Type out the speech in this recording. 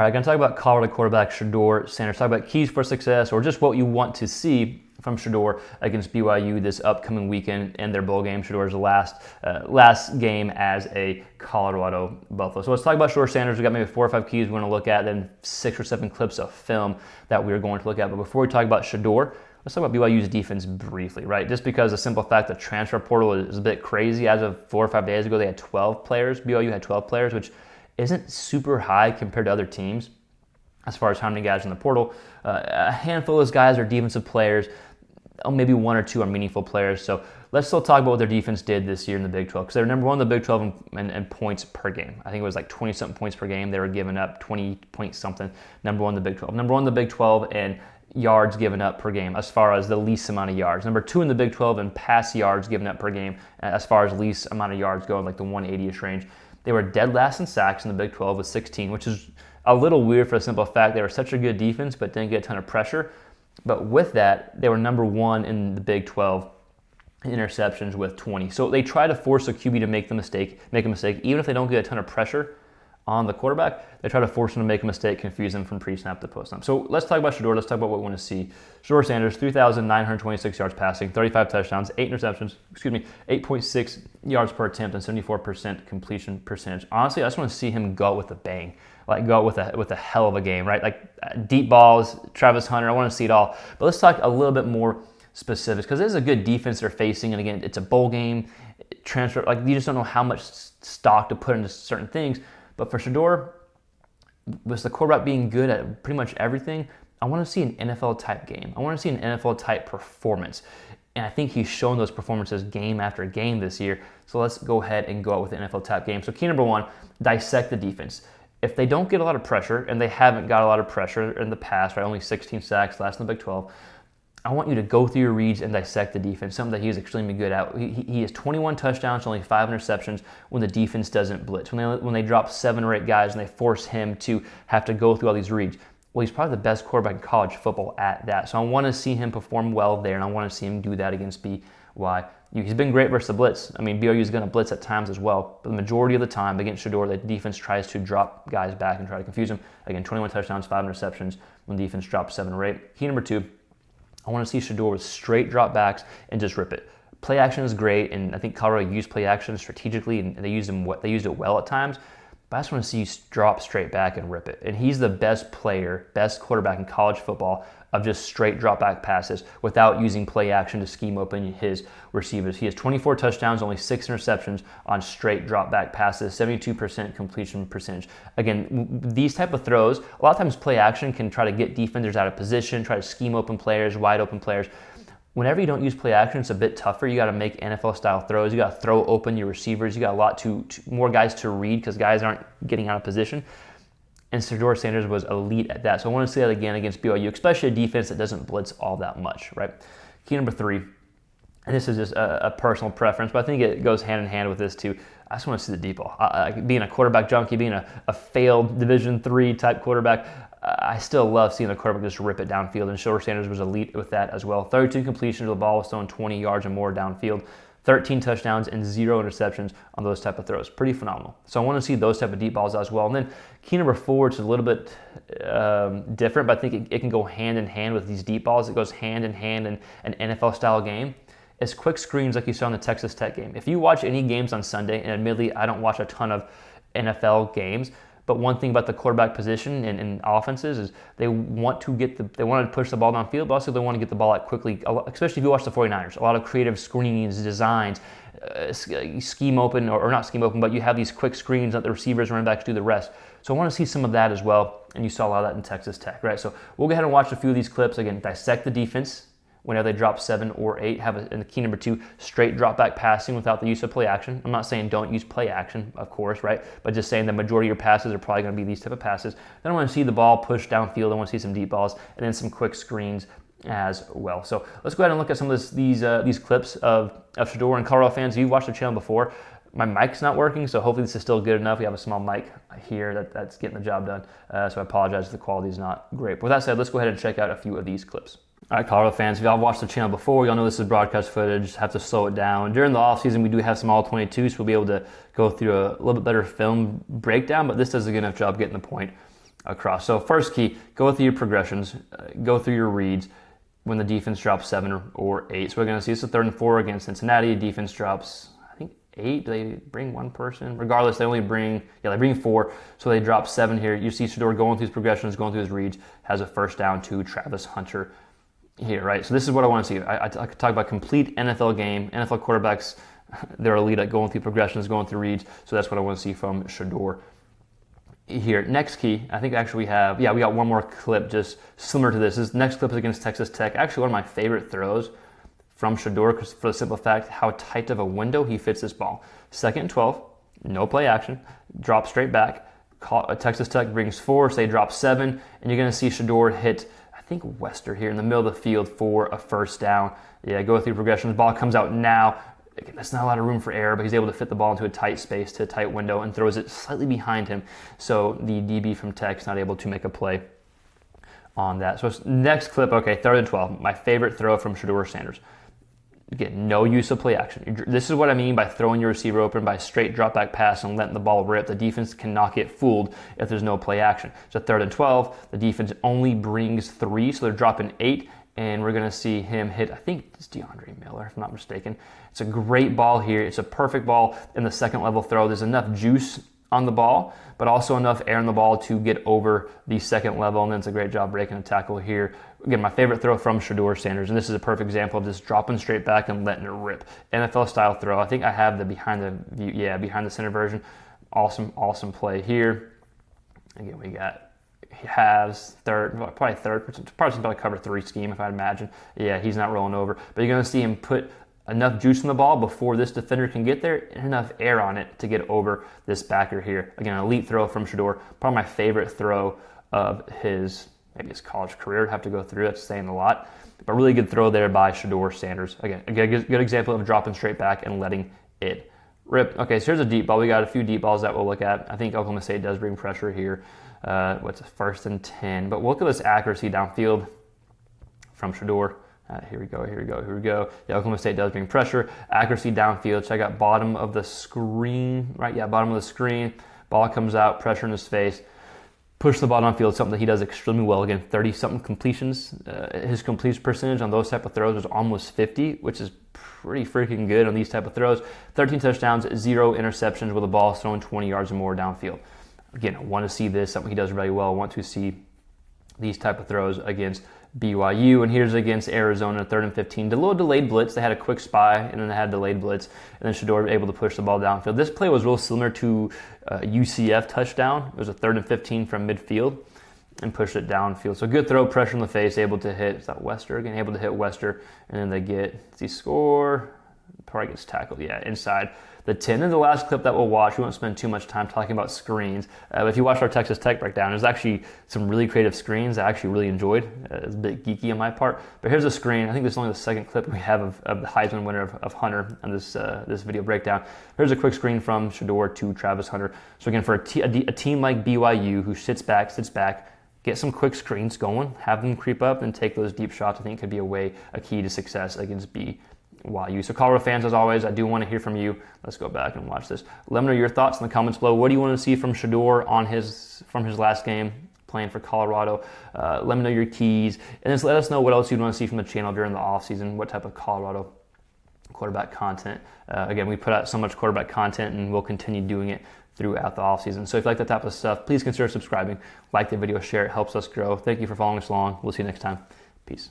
All right, going to talk about Colorado quarterback Shedeur Sanders. Talk about keys for success or just what you want to see from Shedeur against BYU this upcoming weekend in their bowl game. Shedeur's last game as a Colorado Buffalo. So let's talk about Shedeur Sanders. We got maybe 4 or 5 keys we're going to look at, then 6 or 7 clips of film that we're going to look at. But before we talk about Shedeur, let's talk about BYU's defense briefly, right? Just because the simple fact the transfer portal is a bit crazy. As of 4 or 5 days ago, they had 12 players. BYU had 12 players, which isn't super high compared to other teams as far as how many guys in the portal. A handful of those guys are defensive players. Maybe 1 or 2 are meaningful players. So let's still talk about what their defense did this year in the Big 12, because they're number 1 in the Big 12 in points per game. I think it was like 20-something points per game. They were giving up 20 point something. Number 1 in the Big 12. Number 1 in the Big 12 in yards given up per game as far as the least amount of yards. Number 2 in the Big 12 in pass yards given up per game as far as least amount of yards going, like the 180-ish range. They were dead last in sacks in the Big 12 with 16, which is a little weird for the simple fact they were such a good defense but didn't get a ton of pressure. But with that, they were number 1 in the Big 12 in interceptions with 20. So they try to force a QB to make a mistake, even if they don't get a ton of pressure on the quarterback. They try to force him to make a mistake, confuse him from pre-snap to post-snap. So let's talk about Shedeur. Let's talk about what we want to see. Shedeur Sanders, 3,926 yards passing, 35 touchdowns, 8 interceptions, 8.6 yards per attempt, and 74% completion percentage. Honestly, I just want to see him go out with a bang, like go out with a hell of a game, right? Like deep balls, Travis Hunter, I want to see it all. But let's talk a little bit more specifics, because this is a good defense they're facing, and again, it's a bowl game, transfer, like you just don't know how much stock to put into certain things. But for Shedeur, with the quarterback being good at pretty much everything, I want to see an NFL-type game. I want to see an NFL-type performance. And I think he's shown those performances game after game this year. So let's go ahead and go out with the NFL-type game. So key number 1, dissect the defense. If they don't get a lot of pressure, and they haven't got a lot of pressure in the past, right? Only 16 sacks last in the Big 12, I want you to go through your reads and dissect the defense, something that he is extremely good at. He has 21 touchdowns, only 5 interceptions when the defense doesn't blitz. When they drop 7 or 8 guys and they force him to have to go through all these reads. Well, he's probably the best quarterback in college football at that. So I want to see him perform well there, and I want to see him do that against BYU. He's been great versus the blitz. I mean, BYU is going to blitz at times as well, but the majority of the time against Shedeur, the defense tries to drop guys back and try to confuse him. Again, 21 touchdowns, 5 interceptions when the defense drops 7 or 8. Key number 2, I want to see Shedeur with straight drop backs and just rip it. Play action is great, and I think Colorado used play action strategically, and they used it well at times. But I just want to see you drop straight back and rip it. And he's the best quarterback in college football of just straight drop back passes without using play action to scheme open his receivers. He has 24 touchdowns, only 6 interceptions on straight drop back passes, 72% completion percentage. Again, these type of throws, a lot of times play action can try to get defenders out of position, try to scheme open players, wide open players. Whenever you don't use play action, it's a bit tougher. You got to make NFL-style throws. You got to throw open your receivers. You got a lot more guys to read because guys aren't getting out of position. And Shedeur Sanders was elite at that. So I want to see that again against BYU, especially a defense that doesn't blitz all that much, right? Key number 3, and this is just a personal preference, but I think it goes hand in hand with this too. I just want to see the deep ball. Being a quarterback junkie, being a failed Division III type quarterback, I still love seeing the quarterback just rip it downfield, and Shedeur Sanders was elite with that as well. 32 completions, the ball was thrown 20 yards or more downfield. 13 touchdowns and 0 interceptions on those type of throws. Pretty phenomenal. So I want to see those type of deep balls as well. And then key number 4, which is a little bit different, but I think it can go hand in hand with these deep balls. It goes hand in hand in an NFL-style game. It's quick screens like you saw in the Texas Tech game. If you watch any games on Sunday, and admittedly I don't watch a ton of NFL games, but one thing about the quarterback position and offenses is they want to push the ball downfield, but also they want to get the ball out quickly, especially if you watch the 49ers. A lot of creative screenings, designs, scheme open, or not scheme open, but you have these quick screens that the receivers and running backs do the rest. So I want to see some of that as well, and you saw a lot of that in Texas Tech, right? So we'll go ahead and watch a few of these clips. Again, dissect the defense. Whenever they drop 7 or 8, in the key number 2, straight drop back passing without the use of play action. I'm not saying don't use play action, of course, right? But just saying the majority of your passes are probably going to be these type of passes. Then I want to see the ball pushed downfield. I want to see some deep balls and then some quick screens as well. So let's go ahead and look at some of these clips of Shedeur. And Colorado fans, if you've watched the channel before, my mic's not working, so hopefully this is still good enough. We have a small mic here that's getting the job done. So I apologize if the quality is not great. But with that said, let's go ahead and check out a few of these clips. All right, Colorado fans, if y'all watched the channel before, y'all know this is broadcast footage, have to slow it down. During the offseason, we do have some All-22, so we'll be able to go through a little bit better film breakdown, but this does a good enough job getting the point across. So first key, go through your progressions, go through your reads when the defense drops 7 or 8. So we're going to see it's a 3rd and 4 against Cincinnati. Defense drops, I think, 8. Do they bring one person? Regardless, they only bring, they bring 4. So they drop 7 here. You see Shedeur going through his progressions, going through his reads, has a first down to Travis Hunter here, right? So this is what I want to see. I could talk about complete NFL game. NFL quarterbacks, they're elite at going through progressions, going through reads. So that's what I want to see from Shedeur here. Next key, I think actually we got one more clip just similar to this. This next clip is against Texas Tech. Actually, one of my favorite throws from Shedeur, because for the simple fact how tight of a window he fits this ball. 2nd and 12, no play action, drop straight back. Texas Tech brings 4, so they drop 7, and you're going to see Shedeur hit, I think, Wester here in the middle of the field for a first down. Yeah, go through progressions. Ball comes out now. Again, that's not a lot of room for error, but he's able to fit the ball into a tight space, to a tight window, and throws it slightly behind him. So the DB from Tech's not able to make a play on that. So next clip, okay, 3rd and 12. My favorite throw from Shedeur Sanders. Again, no use of play action. This is what I mean by throwing your receiver open by straight drop back pass and letting the ball rip. The defense cannot get fooled if there's no play action. So 3rd and 12, the defense only brings 3, so they're dropping 8. And we're going to see him hit, I think it's DeAndre Miller, if I'm not mistaken. It's a great ball here. It's a perfect ball in the second level throw. There's enough juice on the ball, but also enough air in the ball to get over the second level. And then it's a great job breaking a tackle here. Again, my favorite throw from Shedeur Sanders. And this is a perfect example of just dropping straight back and letting it rip. NFL style throw. I think I have the behind the center version. Awesome play here. Again, we got halves, probably cover 3 scheme, if I'd imagine. Yeah, he's not rolling over. But you're going to see him put enough juice in the ball before this defender can get there, and enough air on it to get over this backer here. Again, an elite throw from Shedeur. Probably my favorite throw of his college career. I'd have to go through it, saying a lot. But really good throw there by Shedeur Sanders. Again, a good example of dropping straight back and letting it rip. Okay, so here's a deep ball. We got a few deep balls that we'll look at. I think Oklahoma State does bring pressure here. What's a 1st and 10? But we'll look at this accuracy downfield from Shedeur. Here we go. Yeah, Oklahoma State does bring pressure. Accuracy downfield. Check out bottom of the screen, right? Yeah, bottom of the screen. Ball comes out, pressure in his face. Push the ball downfield, something that he does extremely well. Again, 30-something completions. His completion percentage on those type of throws is almost 50, which is pretty freaking good on these type of throws. 13 touchdowns, 0 interceptions with a ball thrown 20 yards or more downfield. Again, I want to see this, something he does really well. I want to see these type of throws against BYU. And here's against Arizona, 3rd and 15. A little delayed blitz. They had a quick spy, and then they had delayed blitz. And then Shedeur able to push the ball downfield. This play was real similar to UCF touchdown. It was a 3rd and 15 from midfield and pushed it downfield. So good throw, pressure in the face, able to hit, is that Wester again? Able to hit Wester. And then they get, does he score? Probably gets tackled, yeah, inside the 10. And the last clip that we'll watch, we won't spend too much time talking about screens. But if you watch our Texas Tech breakdown, there's actually some really creative screens I actually really enjoyed. It's a bit geeky on my part. But here's a screen. I think this is only the 2nd clip we have of the Heisman winner of Hunter on this video breakdown. Here's a quick screen from Shedeur to Travis Hunter. So again, for a team like BYU who sits back, get some quick screens going, have them creep up and take those deep shots. I think could be a key to success against BYU. So Colorado fans, as always, I do want to hear from you. Let's go back and watch this. Let me know your thoughts in the comments below. What do you want to see from Shedeur from his last game playing for Colorado? Let me know your keys. And just let us know what else you'd want to see from the channel during the offseason, what type of Colorado quarterback content. Again, we put out so much quarterback content, and we'll continue doing it throughout the offseason. So if you like that type of stuff, please consider subscribing. Like the video, share it, helps us grow. Thank you for following us along. We'll see you next time. Peace.